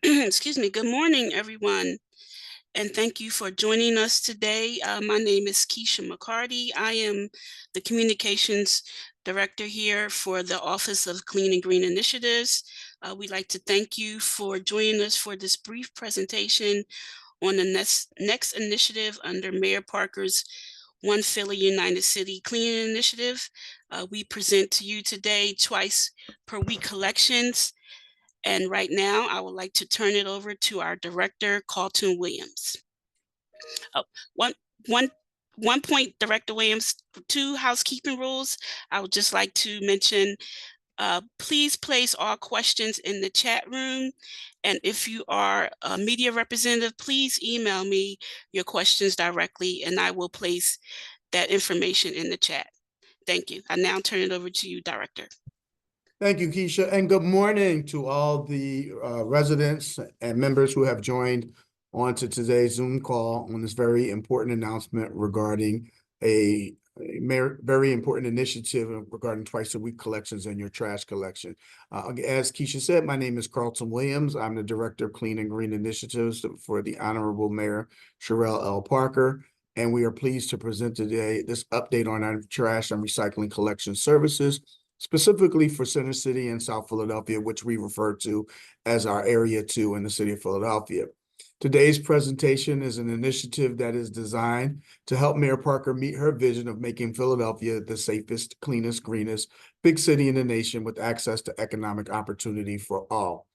Excuse me. Good morning, everyone, and thank you for joining us today. My name is Keisha McCarty. I am the Communications Director here for the Office of Clean and Green Initiatives. We'd like to thank you for joining us for this brief presentation on the next initiative under Mayor Parker's One Philly United City Cleaning Initiative. We present to you today twice per week collections, and right now, I would like to turn it over to our director, Carlton Williams. Oh, one, one, one point, Director Williams, two housekeeping rules. I would just like to mention, please place all questions in the chat room. And if you are a media representative, please email me your questions directly, and I will place that information in the chat. Thank you. I now turn it over to you, Director. Thank you, Keisha, and good morning to all the residents and members who have joined onto today's Zoom call on this very important announcement regarding a very important initiative regarding twice-a-week collections and your trash collection. As Keisha said, my name is Carlton Williams. I'm the Director of Clean and Green Initiatives for the Honorable Mayor Cherelle L. Parker, and we are pleased to present today this update on our trash and recycling collection services, specifically for Center City and South Philadelphia, which we refer to as our Area 2 in the city of Philadelphia. Today's presentation is an initiative that is designed to help Mayor Parker meet her vision of making Philadelphia the safest, cleanest, greenest big city in the nation with access to economic opportunity for all.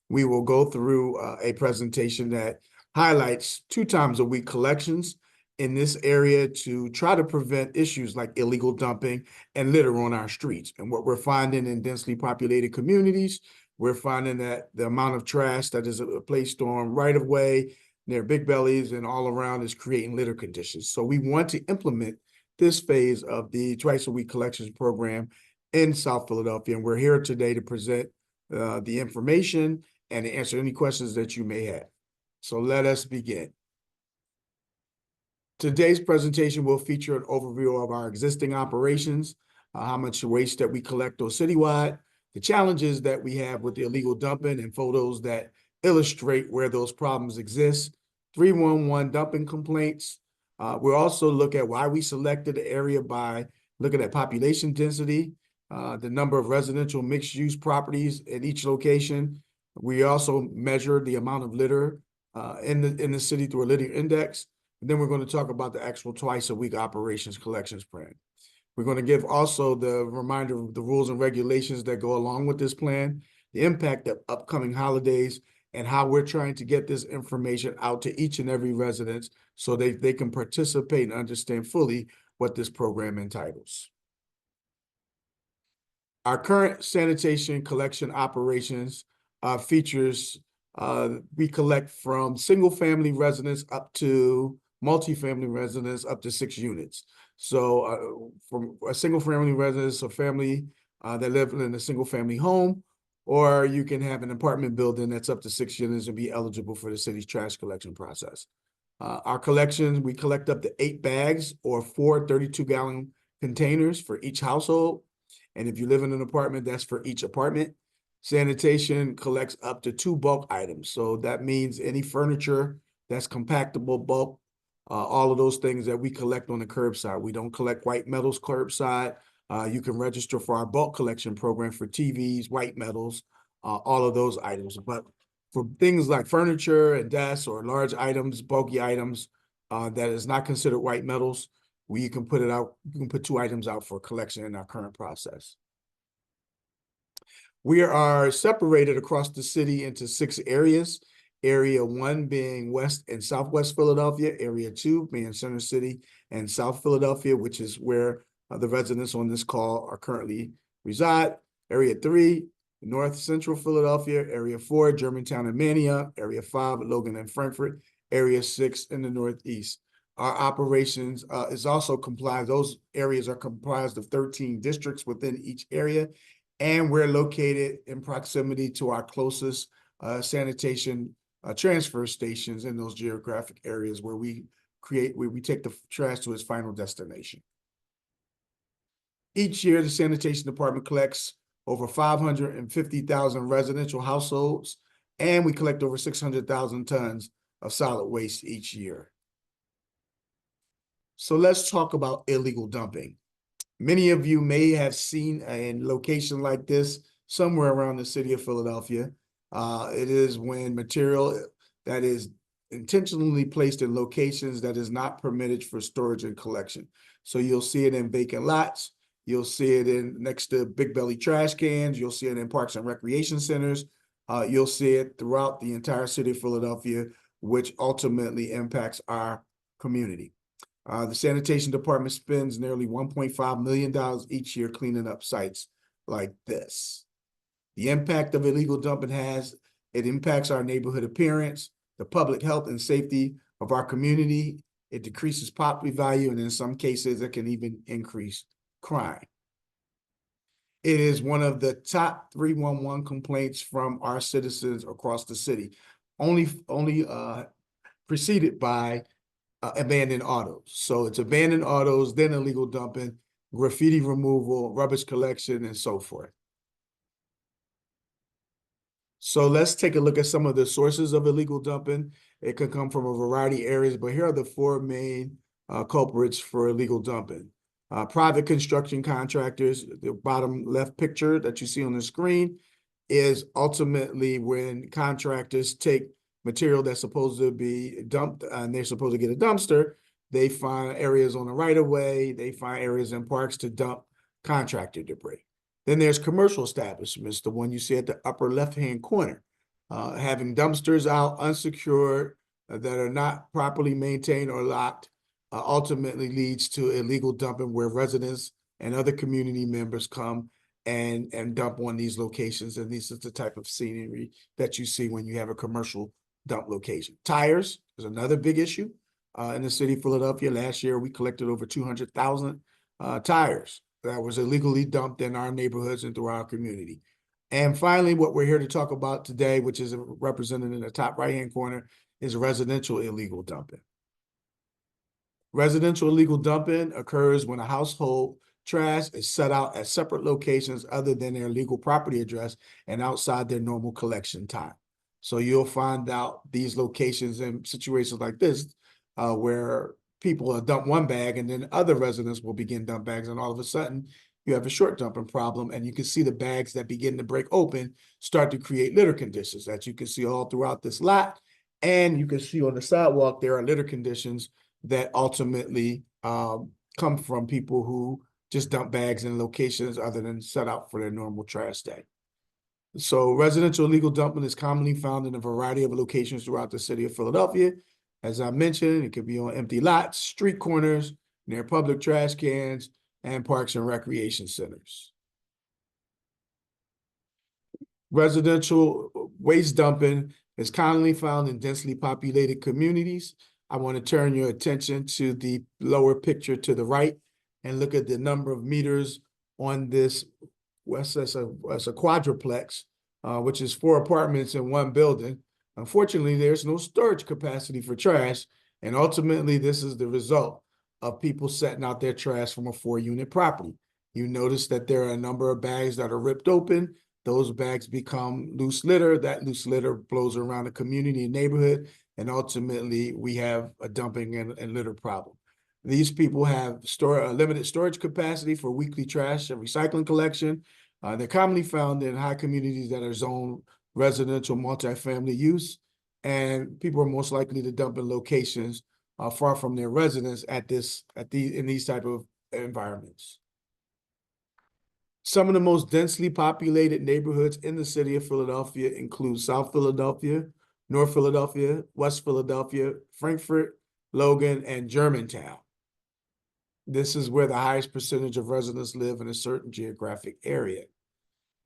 We will go through a presentation that highlights 2 times a week collections in this area to try to prevent issues like illegal dumping and litter on our streets. And what we're finding in densely populated communities, we're finding that the amount of trash that is placed on right of way, near big bellies and all around is creating litter conditions. So we want to implement this phase of the twice a week collections program in South Philadelphia. And we're here today to present the information and to answer any questions that you may have. So let us begin. Today's presentation will feature an overview of our existing operations, how much waste that we collect citywide, the challenges that we have with the illegal dumping, and photos that illustrate where those problems exist, 311 dumping complaints. We'll also look at why we selected the area by looking at population density, the number of residential mixed-use properties in each location. We also measure the amount of litter in the city through a litter index. And then we're going to talk about the actual twice-a-week operations collections plan. We're going to give also the reminder of the rules and regulations that go along with this plan, the impact of upcoming holidays, and how we're trying to get this information out to each and every resident so they can participate and understand fully what this program entitles. Our current sanitation collection operations features, we collect from single-family residents up to multifamily residents up to 6 units. So from a single-family residence, a family that live in a single-family home, or you can have an apartment building that's up to 6 units and be eligible for the city's trash collection process. Our collections, we collect up to 8 bags or 4 32-gallon containers for each household. And if you live in an apartment, that's for each apartment. Sanitation collects up to 2 bulk items. So that means any furniture that's compactable, bulk, all of those things that we collect on the curbside. We don't collect white metals curbside. You can register for our bulk collection program for TVs, white metals, all of those items. But for things like furniture and desks or large items, bulky items, that is not considered white metals, you can put it out. You can put 2 items out for collection in our current process. We are separated across the city into 6 areas. Area 1 being West and Southwest Philadelphia, Area 2 being Center City and South Philadelphia, which is where the residents on this call are currently reside. Area 3, North Central Philadelphia, Area 4, Germantown and Manayunk, Area 5, Logan and Frankfort, Area 6 in the Northeast. Our operations is also comprised, those areas are comprised of 13 districts within each area, and we're located in proximity to our closest sanitation transfer stations in those geographic areas where we take the trash to its final destination. Each year, the sanitation department collects over 550,000 residential households and we collect over 600,000 tons of solid waste each year. So let's talk about illegal dumping. Many of you may have seen a location like this somewhere around the city of Philadelphia. It is when material that is intentionally placed in locations that is not permitted for storage and collection. So you'll see it in vacant lots. You'll see it in next to big belly trash cans. You'll see it in parks and recreation centers. You'll see it throughout the entire city of Philadelphia, which ultimately impacts our community. The sanitation department spends nearly $1.5 million each year cleaning up sites like this. The impact of illegal dumping it impacts our neighborhood appearance, the public health and safety of our community. It decreases property value, and in some cases, it can even increase crime. It is one of the top 311 complaints from our citizens across the city, only preceded by abandoned autos. So it's abandoned autos, then illegal dumping, graffiti removal, rubbish collection, and so forth. So let's take a look at some of the sources of illegal dumping. It could come from a variety of areas, but here are the four main culprits for illegal dumping. Private construction contractors, the bottom left picture that you see on the screen is ultimately when contractors take material that's supposed to be dumped and they're supposed to get a dumpster. They find areas on the right of way. They find areas in parks to dump contractor debris. Then there's commercial establishments, the one you see at the upper left-hand corner, having dumpsters out unsecured that are not properly maintained or locked, ultimately leads to illegal dumping where residents and other community members come and dump on these locations. And this is the type of scenery that you see when you have a commercial dump location. Tires is another big issue in the city of Philadelphia. Last year, we collected over 200,000 tires that was illegally dumped in our neighborhoods and through our community. And finally, what we're here to talk about today, which is represented in the top right-hand corner, is residential illegal dumping. Residential illegal dumping occurs when a household trash is set out at separate locations other than their legal property address and outside their normal collection time. So you'll find out these locations in situations like this where people dump one bag and then other residents will begin dump bags, and all of a sudden you have a short dumping problem, and you can see the bags that begin to break open start to create litter conditions that you can see all throughout this lot. And you can see on the sidewalk there are litter conditions that ultimately come from people who just dump bags in locations other than set out for their normal trash day. So residential illegal dumping is commonly found in a variety of locations throughout the city of Philadelphia. As I mentioned, it could be on empty lots, street corners, near public trash cans, and parks and recreation centers. Residential waste dumping is commonly found in densely populated communities. I want to turn your attention to the lower picture to the right and look at the number of meters on this. That's a quadruplex, which is 4 apartments in one building. Unfortunately, there's no storage capacity for trash, and ultimately this is the result of people setting out their trash from a 4-unit property. You notice that there are a number of bags that are ripped open. Those bags become loose litter. That loose litter blows around the community and neighborhood, and ultimately we have a dumping and litter problem. These people have limited storage capacity for weekly trash and recycling collection. They're commonly found in high communities that are zoned residential multifamily use, and people are most likely to dump in locations far from their residence in these type of environments. Some of the most densely populated neighborhoods in the city of Philadelphia include South Philadelphia, North Philadelphia, West Philadelphia, Frankfort, Logan, and Germantown. This is where the highest percentage of residents live in a certain geographic area.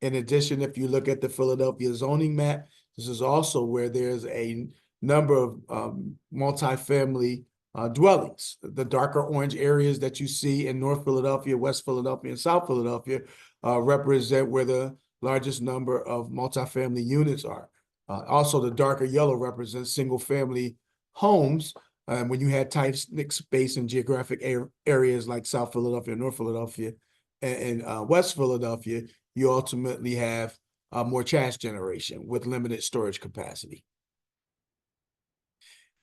In addition, if you look at the Philadelphia zoning map, this is also where there's a number of multifamily dwellings. The darker orange areas that you see in North Philadelphia, West Philadelphia, and South Philadelphia represent where the largest number of multifamily units are. Also, the darker yellow represents single-family homes. When you had tight-knit space in geographic areas like South Philadelphia, North Philadelphia, and West Philadelphia, you ultimately have more trash generation with limited storage capacity.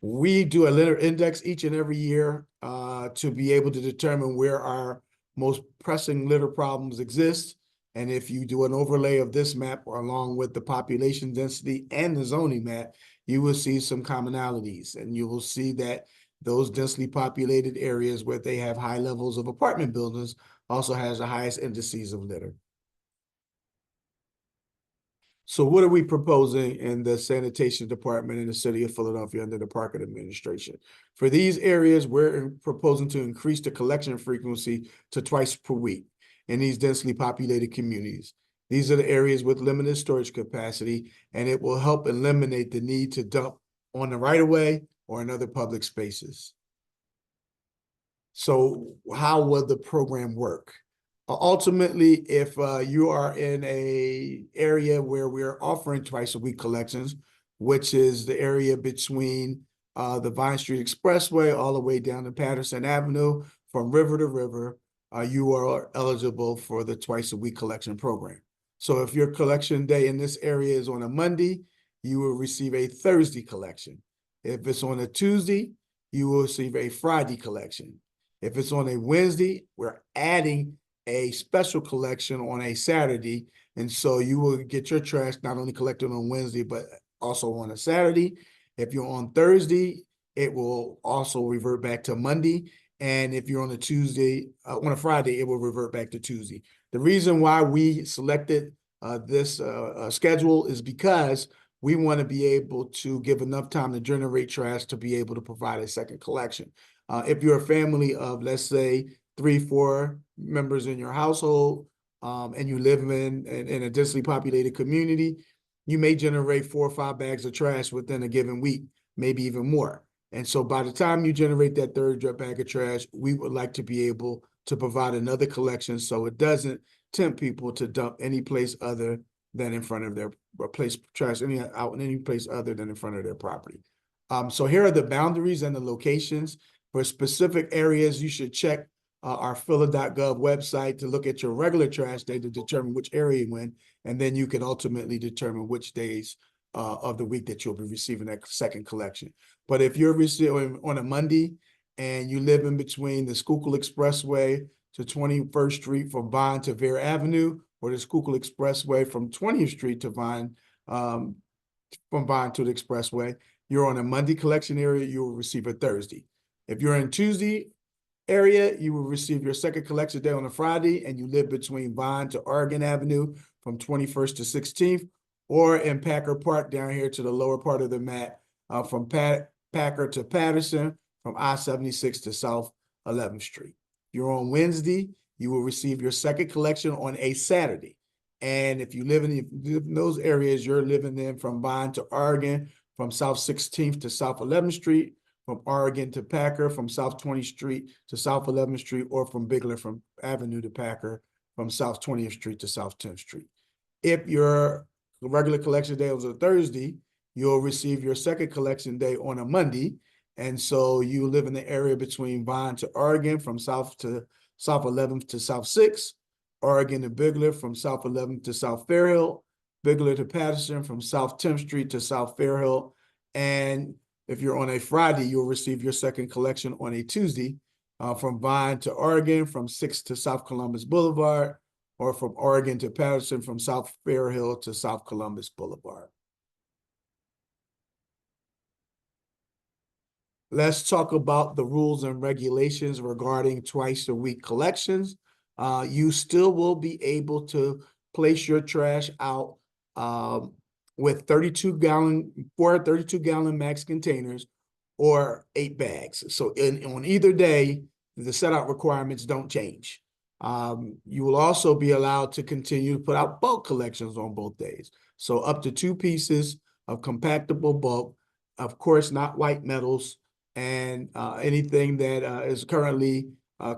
We do a litter index each and every year to be able to determine where our most pressing litter problems exist. And if you do an overlay of this map along with the population density and the zoning map, you will see some commonalities, and you will see that those densely populated areas where they have high levels of apartment buildings also has the highest indices of litter. So what are we proposing in the sanitation department in the city of Philadelphia under the Parking Administration? For these areas, we're proposing to increase the collection frequency to twice per week in these densely populated communities. These are the areas with limited storage capacity, and it will help eliminate the need to dump on the right-of-way or in other public spaces. So how will the program work? Ultimately, if you are in a area where we're offering twice a week collections, which is the area between the Vine Street Expressway all the way down to Patterson Avenue from river to river, you are eligible for the twice a week collection program. So if your collection day in this area is on a Monday, you will receive a Thursday collection. If it's on a Tuesday, you will receive a Friday collection. If it's on a Wednesday, we're adding a special collection on a Saturday. And so you will get your trash not only collected on Wednesday, but also on a Saturday. If you're on Thursday, it will also revert back to Monday. And if you're on a Tuesday, on a Friday, it will revert back to Tuesday. The reason why we selected this schedule is because we want to be able to give enough time to generate trash to be able to provide a second collection. If you're a family of, let's say, 3-4 members in your household, and you live in a densely populated community, you may generate 4 or 5 bags of trash within a given week, maybe even more. And so by the time you generate that third bag of trash, we would like to be able to provide another collection so it doesn't tempt people to dump any place other than in front of their place trash out in any place other than in front of their property. So here are the boundaries and the locations. For specific areas, you should check our phila.gov website to look at your regular trash day to determine which area you're in, and then you can ultimately determine which days of the week that you'll be receiving that second collection. But if you're receiving on a Monday and you live in between the Schuylkill Expressway to 21st Street from Vine to Vere Avenue, or the Schuylkill Expressway from 20th Street to Vine, from Vine to the Expressway, you're on a Monday collection area, you will receive a Thursday. If you're in Tuesday area, you will receive your second collection day on a Friday, and you live between Vine to Oregon Avenue from 21st to 16th, or in Packer Park down here to the lower part of the map, from Packer to Patterson, from I-76 to South 11th Street. If you're on Wednesday, you will receive your second collection on a Saturday. And if you live in those areas, you're living in from Vine to Oregon, from South 16th to South 11th Street, from Oregon to Packer, from South 20th Street to South 11th Street, or from Bigler from Avenue to Packer, from South 20th Street to South 10th Street. If your regular collection day was a Thursday, you'll receive your second collection day on a Monday. And so you live in the area between Vine to Oregon, from South 11th to South 6th, Oregon to Bigler, from South 11th to South Fairhill, Bigler to Patterson, from South 10th Street to South Fairhill. And if you're on a Friday, you'll receive your second collection on a Tuesday, from Vine to Oregon, from 6th to South Columbus Boulevard, or from Oregon to Patterson, from South Fairhill to South Columbus Boulevard. Let's talk about the rules and regulations regarding twice a week collections. You still will be able to place your trash out with 32-gallon max containers or 8 bags. So on either day, the set out requirements don't change. You will also be allowed to continue to put out bulk collections on both days. So up to 2 pieces of compactable bulk, of course, not white metals, and anything that is currently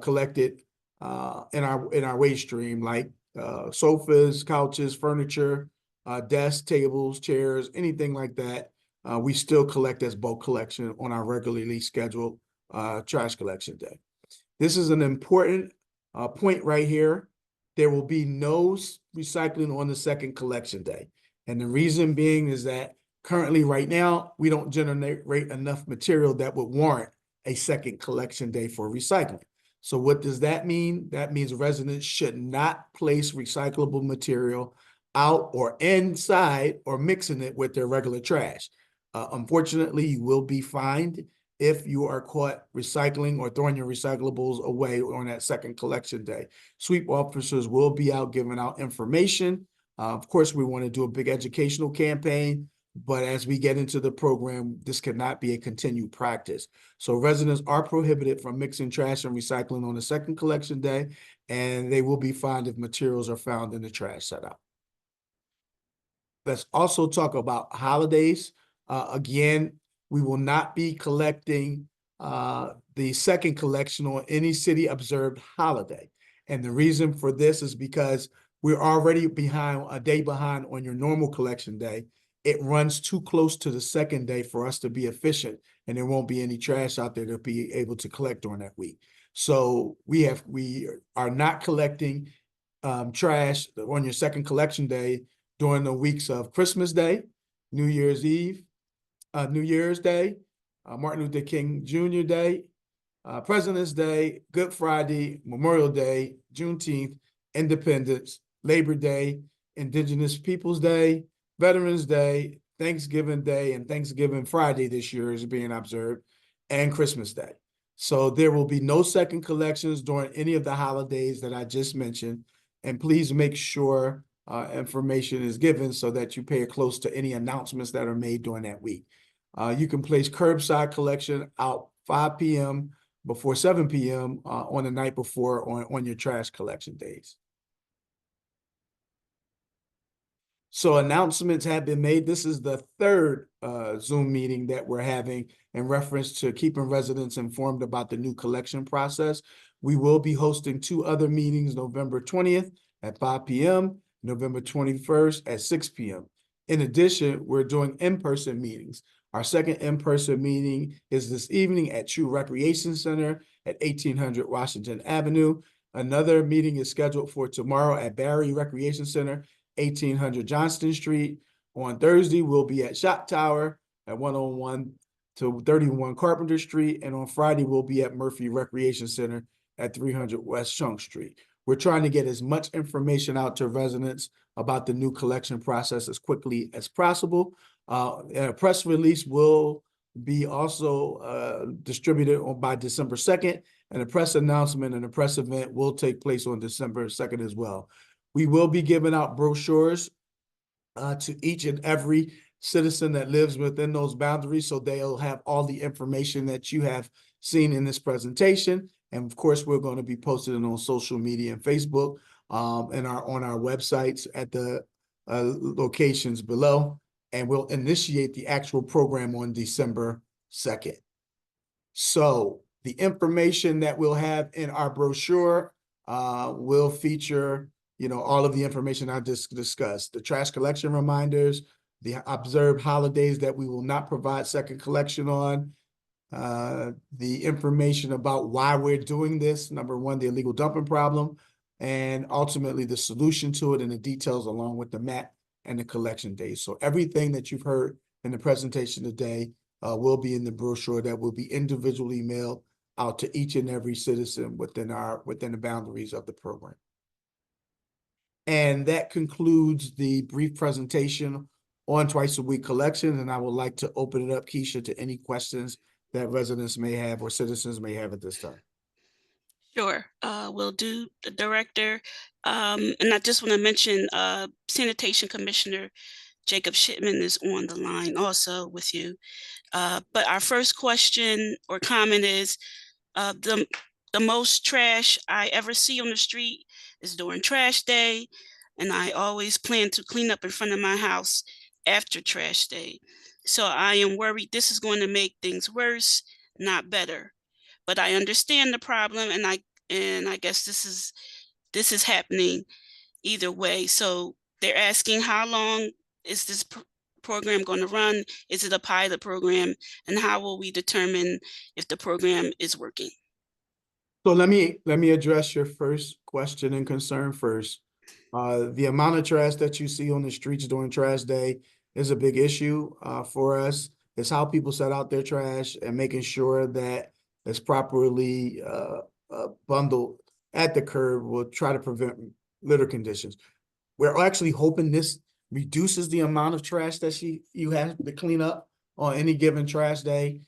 collected in our waste stream, like sofas, couches, furniture, desks, tables, chairs, anything like that, we still collect as bulk collection on our regularly scheduled trash collection day. This is an important point right here. there will be no recycling on the second collection day. And the reason being is that currently right now, we don't generate enough material that would warrant a second collection day for recycling. So what does that mean? That means residents should not place recyclable material out or inside or mixing it with their regular trash. Unfortunately, you will be fined if you are caught recycling or throwing your recyclables away on that second collection day. Sweep officers will be out giving out information. Of course, we want to do a big educational campaign, but as we get into the program, this cannot be a continued practice. So residents are prohibited from mixing trash and recycling on the second collection day, and they will be fined if materials are found in the trash setup. Let's also talk about holidays. Again, we will not be collecting the second collection on any city observed holiday. And the reason for this is because we're already behind, a day behind on your normal collection day. It runs too close to the second day for us to be efficient, and there won't be any trash out there to be able to collect during that week. So we are not collecting trash on your second collection day during the weeks of Christmas Day, New Year's Eve, New Year's Day, Martin Luther King Jr. Day, President's Day, Good Friday, Memorial Day, Juneteenth, Independence, Labor Day, Indigenous Peoples Day, Veterans Day, Thanksgiving Day, and Thanksgiving Friday this year is being observed, and Christmas Day. So there will be no second collections during any of the holidays that I just mentioned. And please make sure information is given so that you pay close to any announcements that are made during that week. You can place curbside collection out 5 p.m. before 7 p.m. On the night before on your trash collection days. So announcements have been made. This is the third Zoom meeting that we're having in reference to keeping residents informed about the new collection process. We will be hosting 2 other meetings, November 20th at 5 p.m., November 21st at 6 p.m. In addition, we're doing in-person meetings. Our second in-person meeting is this evening at True Recreation Center at 1800 Washington Avenue. Another meeting is scheduled for tomorrow at Barry Recreation Center, 1800 Johnston Street. On Thursday, we'll be at Shot Tower at 101 to 31 Carpenter Street. And on Friday, we'll be at Murphy Recreation Center at 300 West Chunk Street. We're trying to get as much information out to residents about the new collection process as quickly as possible. A press release will be also distributed by December 2nd, and a press announcement and a press event will take place on December 2nd as well. We will be giving out brochures to each and every citizen that lives within those boundaries, so they'll have all the information that you have seen in this presentation. And of course, we're going to be posting it on social media and Facebook and on our websites at the locations below. And we'll initiate the actual program on December 2nd. So the information that we'll have in our brochure will feature, all of the information I just discussed, the trash collection reminders, the observed holidays that we will not provide second collection on, the information about why we're doing this, number one, the illegal dumping problem, and ultimately the solution to it and the details along with the map and the collection days. So everything that you've heard in the presentation today will be in the brochure that will be individually mailed out to each and every citizen within the boundaries of the program. And that concludes the brief presentation on twice a week collection. And I would like to open it up, Keisha, to any questions that residents may have or citizens may have at this time. Sure, will do, the director. And I just want to mention Sanitation Commissioner Jacob Shipman is on the line also with you. But our first question or comment is the most trash I ever see on the street is during trash day. And I always plan to clean up in front of my house after trash day. So I am worried this is going to make things worse, not better. But I understand the problem, and I guess this is happening either way. So they're asking, how long is this program going to run? Is it a pilot program? And how will we determine if the program is working? So let me address your first question and concern first. The amount of trash that you see on the streets during trash day is a big issue for us. It's how people set out their trash and making sure that it's properly bundled at the curb will try to prevent litter conditions. We're actually hoping this reduces the amount of trash that you have to clean up on any given trash day.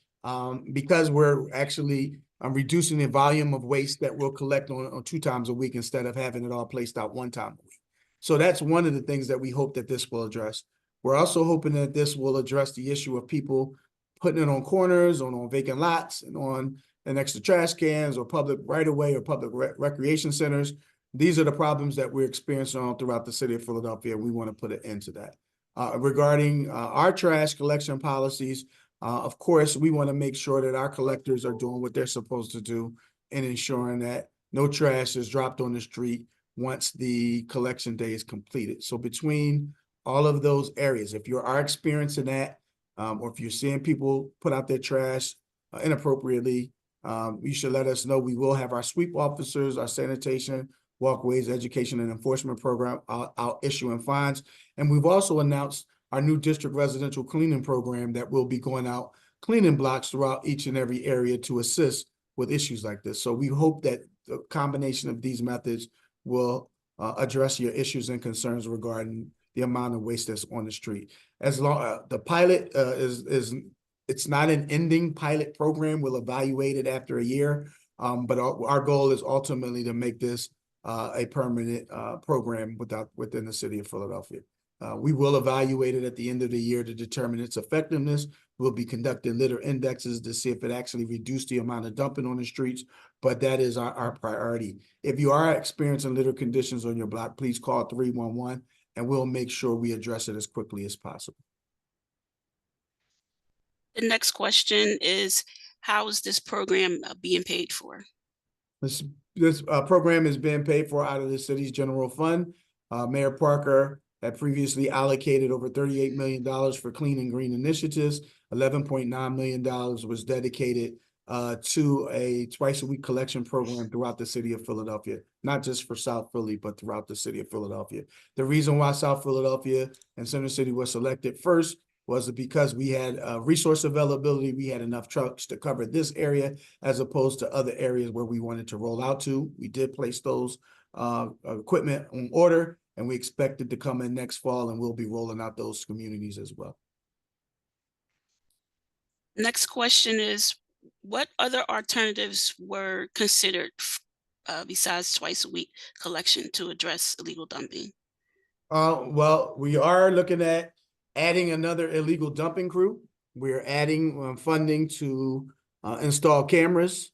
Because we're actually reducing the volume of waste that we'll collect on 2 times a week instead of having it all placed out 1 time a week. So that's one of the things that we hope that this will address. We're also hoping that this will address the issue of people putting it on corners, on vacant lots, and on next to trash cans or public right-of-way or public recreation centers. These are the problems that we're experiencing all throughout the city of Philadelphia. We want to put an end to that. Regarding our trash collection policies, of course, we want to make sure that our collectors are doing what they're supposed to do and ensuring that no trash is dropped on the street once the collection day is completed. So between all of those areas, if you are experiencing that, or if you're seeing people put out their trash inappropriately, you should let us know. We will have our sweep officers, our sanitation, walkways, education, and enforcement program out issuing fines. And we've also announced our new district residential cleaning program that will be going out cleaning blocks throughout each and every area to assist with issues like this. So we hope that the combination of these methods will address your issues and concerns regarding the amount of waste that's on the street. As long the pilot it's not an ending pilot program. We'll evaluate it after a year, but our goal is ultimately to make this a permanent program within the city of Philadelphia. We will evaluate it at the end of the year to determine its effectiveness. We'll be conducting litter indexes to see if it actually reduced the amount of dumping on the streets, but that is our priority. If you are experiencing litter conditions on your block, please call 311 and we'll make sure we address it as quickly as possible. The next question is, how is this program being paid for? This program is being paid for out of the city's general fund. Mayor Parker had previously allocated over $38 million for clean and green initiatives. $11.9 million was dedicated to a twice-a-week collection program throughout the city of Philadelphia, not just for South Philly, but throughout the city of Philadelphia. The reason why South Philadelphia and Center City was selected first was because we had resource availability. We had enough trucks to cover this area as opposed to other areas where we wanted to roll out to. We did place those equipment on order, and we expect it to come in next fall, and we'll be rolling out those communities as well. Next question is, what other alternatives were considered besides twice a week collection to address illegal dumping? Well, we are looking at adding another illegal dumping crew. We're adding funding to install cameras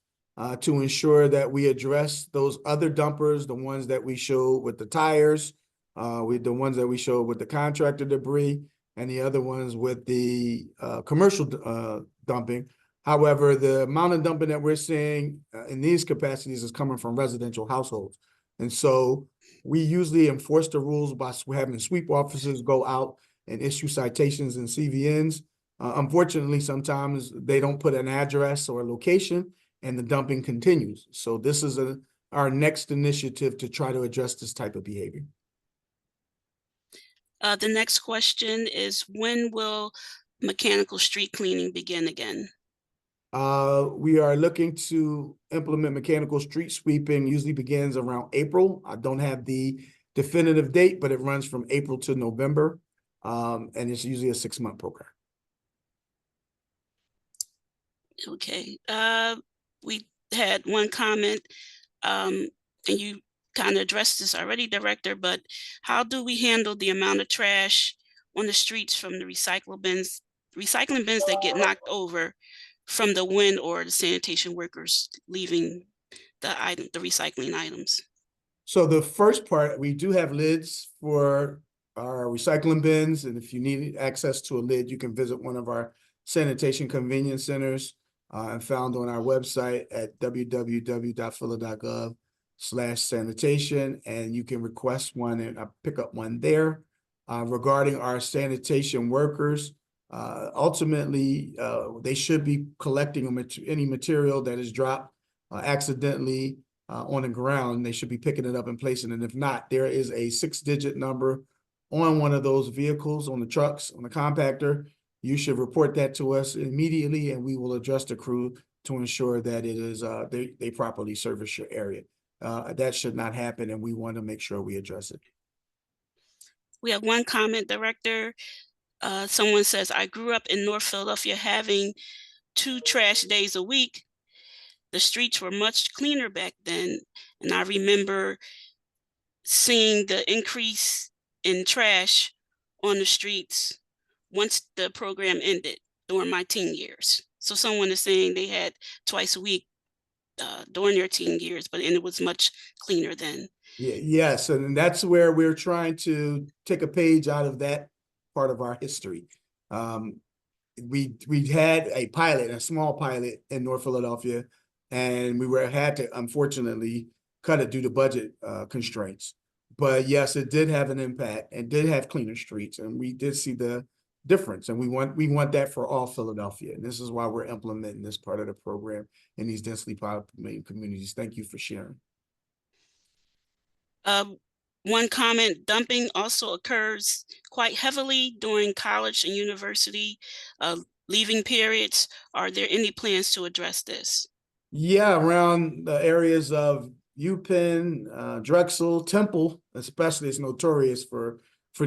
to ensure that we address those other dumpers, the ones that we showed with the tires, the ones that we showed with the contractor debris, and the other ones with the commercial dumping. However, the amount of dumping that we're seeing in these capacities is coming from residential households. And so we usually enforce the rules by having sweep officers go out and issue citations and CVNs. Unfortunately, sometimes they don't put an address or a location and the dumping continues. So this is our next initiative to try to address this type of behavior. The next question is, when will mechanical street cleaning begin again? We are looking to implement mechanical street sweeping, usually begins around April. I don't have the definitive date, but it runs from April to November. And it's usually a 6-month program. Okay. We had one comment, and you kind of addressed this already, Director, but how do we handle the amount of trash on the streets from the recycling bins that get knocked over from the wind or the sanitation workers leaving the recycling items? So the first part, we do have lids for our recycling bins, and if you need access to a lid, you can visit one of our sanitation convenience centers and found on our website at www.phila.gov/sanitation, and you can request one and pick up one there. Regarding our sanitation workers, ultimately, they should be collecting any material that is dropped accidentally on the ground, they should be picking it up and placing it. If not, there is a 6-digit number on one of those vehicles, on the trucks, on the compactor. You should report that to us immediately, and we will address the crew to ensure that it is they properly service your area. That should not happen, and we want to make sure we address it. We have one comment, Director. Someone says, I grew up in North Philadelphia having 2 trash days a week. The streets were much cleaner back then, and I remember seeing the increase in trash on the streets once the program ended during my teen years. So someone is saying they had twice a week during their teen years, and it was much cleaner then. Yes, and that's where we're trying to take a page out of that part of our history. We had a pilot, a small pilot in North Philadelphia, and we had to unfortunately cut it due to budget constraints. But yes, it did have an impact and did have cleaner streets, and we did see the difference. And we want that for all Philadelphia, and this is why we're implementing this part of the program in these densely populated communities. Thank you for sharing. One comment, dumping also occurs quite heavily during college and university leaving periods. Are there any plans to address this? Yeah, around the areas of UPenn, Drexel, Temple, especially, is notorious for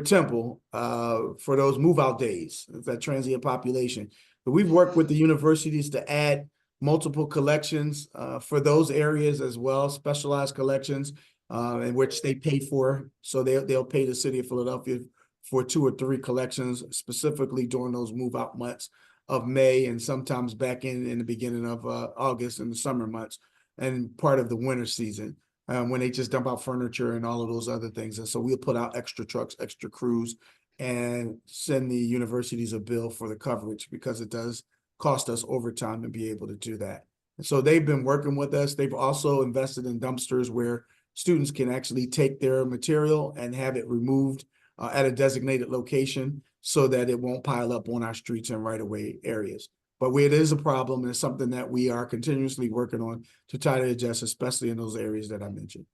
Temple, for those move-out days, that transient population. But we've worked with the universities to add multiple collections for those areas as well, specialized collections, in which they pay for. So they'll pay the city of Philadelphia for 2 or 3 collections, specifically during those move-out months of May, and sometimes back in the beginning of August, in the summer months, and part of the winter season, when they just dump out furniture and all of those other things. And so we'll put out extra trucks, extra crews, and send the universities a bill for the coverage, because it does cost us overtime to be able to do that. And so they've been working with us. They've also invested in dumpsters where students can actually take their material and have it removed at a designated location, so that it won't pile up on our streets and right-of-way areas. But it is a problem, and it's something that we are continuously working on to try to adjust, especially in those areas that I mentioned.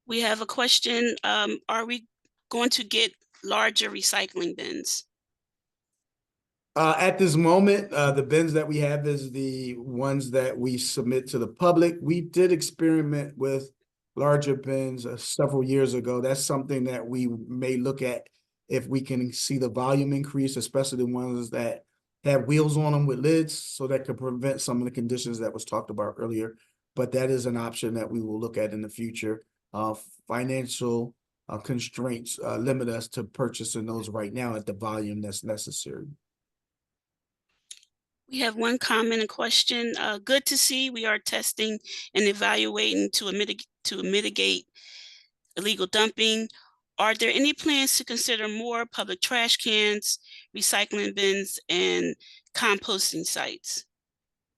We have a question. Are we going to get larger recycling bins? At this moment, the bins that we have is the ones that we submit to the public. We did experiment with larger bins several years ago. That's something that we may look at if we can see the volume increase, especially the ones that have wheels on them with lids, so that could prevent some of the conditions that was talked about earlier. But that is an option that we will look at in the future. Financial constraints limit us to purchasing those right now at the volume that's necessary. We have one comment and question. Good to see we are testing and evaluating to mitigate illegal dumping. Are there any plans to consider more public trash cans, recycling bins, and composting sites?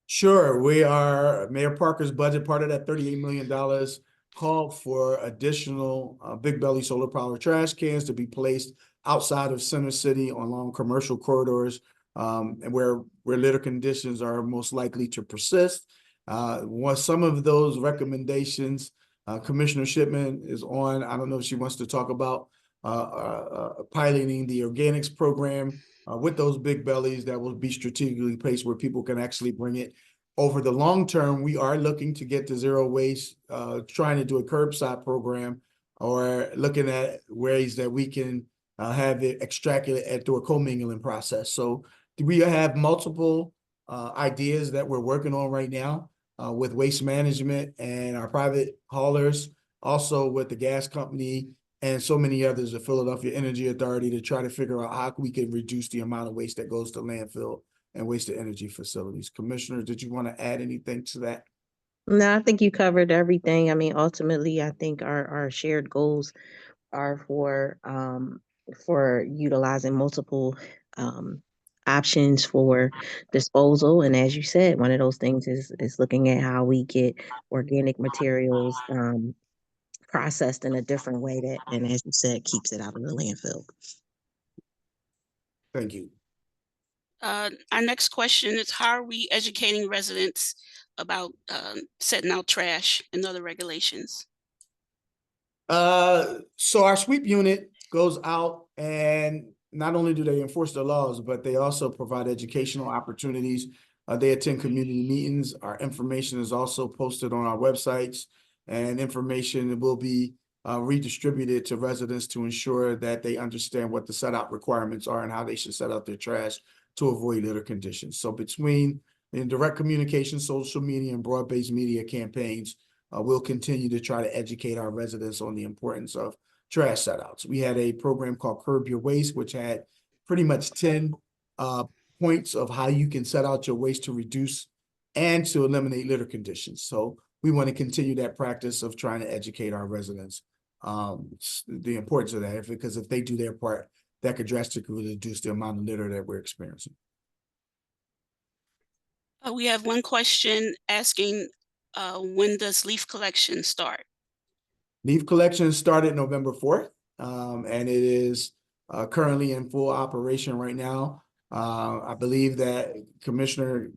Sure, Mayor Parker's budget, part of that $38 million called for additional big belly solar powered trash cans to be placed outside of Center City along commercial corridors, and where litter conditions are most likely to persist. Some of those recommendations, Commissioner Shipman is on. I don't know if she wants to talk about piloting the organics program with those big bellies that will be strategically placed where people can actually bring it. Over the long term, we are looking to get to zero waste, trying to do a curbside program, or looking at ways that we can have it extracted through a commingling process. So we have multiple ideas that we're working on right now with waste management and our private haulers, also with the gas company and so many others, the Philadelphia Energy Authority, to try to figure out how we can reduce the amount of waste that goes to landfill and waste to energy facilities. Commissioner, did you want to add anything to that? No, I think you covered everything. I mean, ultimately, I think our shared goals are for utilizing multiple options for disposal. And as you said, one of those things is looking at how we get organic materials processed in a different way that, and as you said, keeps it out of the landfill. Thank you. Our next question is, how are we educating residents about setting out trash and other regulations? So our sweep unit goes out, and not only do they enforce the laws, but they also provide educational opportunities. They attend community meetings. Our information is also posted on our websites, and information will be redistributed to residents to ensure that they understand what the set out requirements are and how they should set out their trash to avoid litter conditions. So between in direct communication, social media, and broad-based media campaigns, we'll continue to try to educate our residents on the importance of trash setouts. We had a program called Curb Your Waste, which had pretty much 10 points of how you can set out your waste to reduce and to eliminate litter conditions. So we want to continue that practice of trying to educate our residents the importance of that, because if they do their part, that could drastically reduce the amount of litter that we're experiencing. We have one question asking, when does leaf collection start? Leaf collection started November 4th, and it is currently in full operation right now. I believe that Commissioner,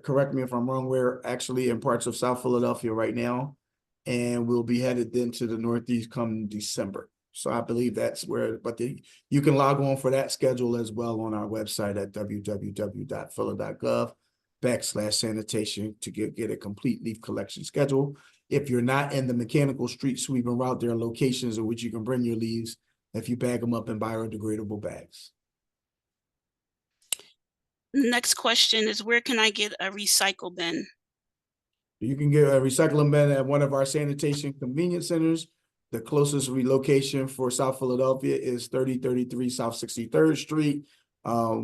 correct me if I'm wrong, we're actually in parts of South Philadelphia right now, and we'll be headed then to the Northeast come December. So I believe that's where, but you can log on for that schedule as well on our website at www.phila.gov/sanitation to get a complete leaf collection schedule. If you're not in the mechanical street sweeping route, there are locations in which you can bring your leaves if you bag them up in biodegradable bags. Next question is, where can I get a recycle bin? You can get a recycling bin at one of our sanitation convenience centers. The closest relocation for South Philadelphia is 3033 South 63rd Street,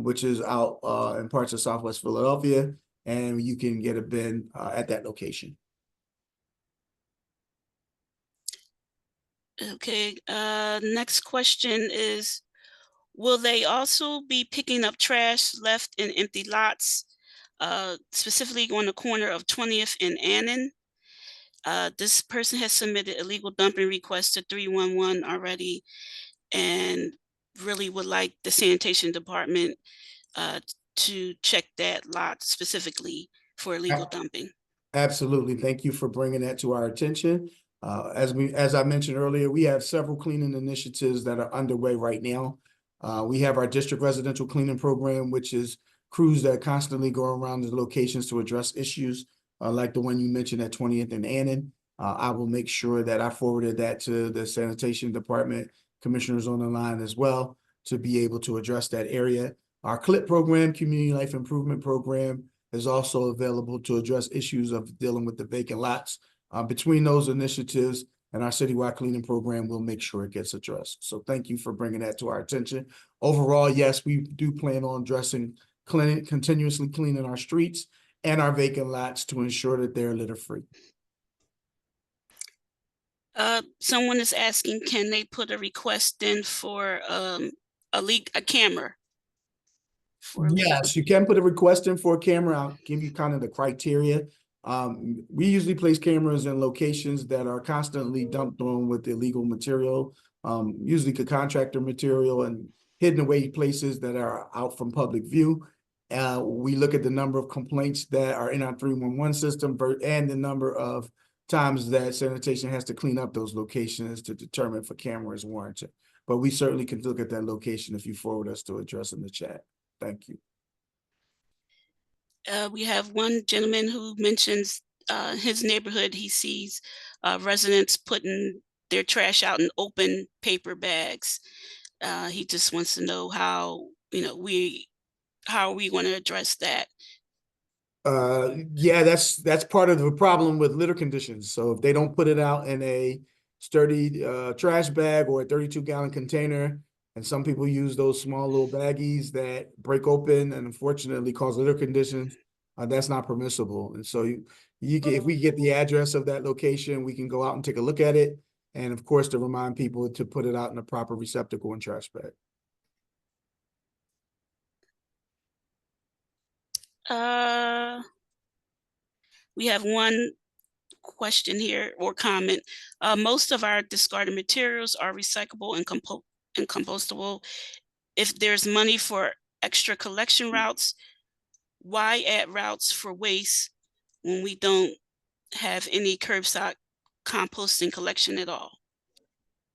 which is out in parts of Southwest Philadelphia, and you can get a bin at that location. Okay, next question is, will they also be picking up trash left in empty lots, specifically on the corner of 20th and Annan? This person has submitted illegal dumping request to 311 already, and really would like the sanitation department to check that lot specifically for illegal dumping. Absolutely. Thank you for bringing that to our attention. As I mentioned earlier, we have several cleaning initiatives that are underway right now. We have our district residential cleaning program, which is crews that constantly go around the locations to address issues like the one you mentioned at 20th and Annan. I will make sure that I forwarded that to the sanitation department commissioners on the line as well to be able to address that area. Our CLIP program, Community Life Improvement Program, is also available to address issues of dealing with the vacant lots. Between those initiatives and our citywide cleaning program, we'll make sure it gets addressed. So thank you for bringing that to our attention. Overall, yes, we do plan on continuously cleaning our streets and our vacant lots to ensure that they're litter free. Someone is asking, can they put a request in for a camera? Yes, you can put a request in for a camera. I'll give you kind of the criteria. We usually place cameras in locations that are constantly dumped on with illegal material, usually contractor material, and hidden away places that are out from public view. We look at the number of complaints that are in our 311 system and the number of times that sanitation has to clean up those locations to determine if a camera is warranted. But we certainly can look at that location if you forward us to address in the chat. Thank you. We have one gentleman who mentions his neighborhood. He sees residents putting their trash out in open paper bags. He just wants to know how are we going to address that? Yeah, that's part of the problem with litter conditions. So if they don't put it out in a sturdy trash bag or a 32-gallon container, and some people use those small little baggies that break open and unfortunately cause litter conditions, that's not permissible. And so if we get the address of that location, we can go out and take a look at it. And of course, to remind people to put it out in a proper receptacle and trash bag. We have one question here or comment. Most of our discarded materials are recyclable and compostable. If there's money for extra collection routes. Why add routes for waste when we don't have any curbside composting collection at all?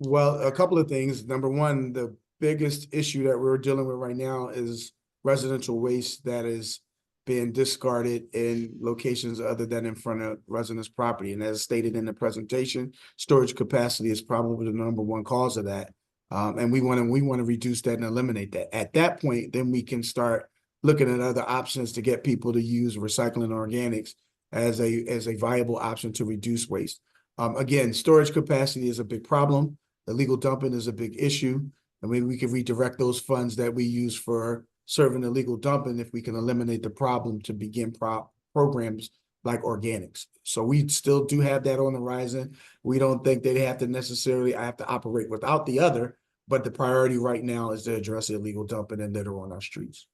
Well, a couple of things. Number one, the biggest issue that we're dealing with right now is residential waste that is being discarded in locations other than in front of residents' property. And as stated in the presentation, storage capacity is probably the number one cause of that. And we want to reduce that and eliminate that. At that point, then we can start looking at other options to get people to use recycling organics as a viable option to reduce waste. Again, storage capacity is a big problem. Illegal dumping is a big issue. And maybe we can redirect those funds that we use for serving illegal dumping if we can eliminate the problem to begin programs like organics. So we still do have that on the horizon. We don't think they have to necessarily have to operate without the other, but the priority right now is to address illegal dumping and litter on our streets.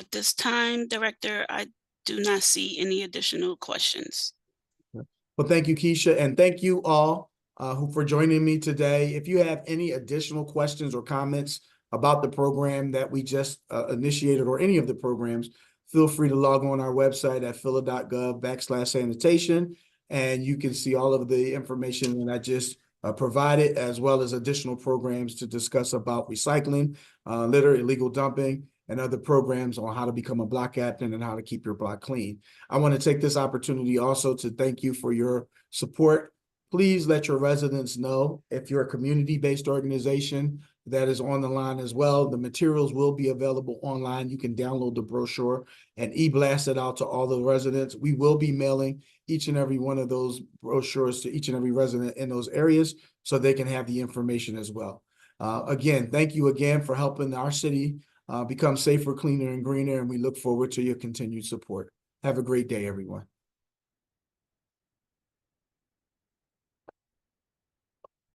At this time, Director, I do not see any additional questions. Well, thank you, Keisha, and thank you all for joining me today. If you have any additional questions or comments about the program that we just initiated or any of the programs, feel free to log on our website at phila.gov/sanitation, and you can see all of the information that I just provided, as well as additional programs to discuss about recycling, litter, illegal dumping, and other programs on how to become a block captain and how to keep your block clean. I want to take this opportunity also to thank you for your support. Please let your residents know if you're a community-based organization that is on the line as well. The materials will be available online. You can download the brochure and e-blast it out to all the residents. We will be mailing each and every one of those brochures to each and every resident in those areas so they can have the information as well. Again, thank you again for helping our city become safer, cleaner, and greener, and we look forward to your continued support. Have a great day, everyone.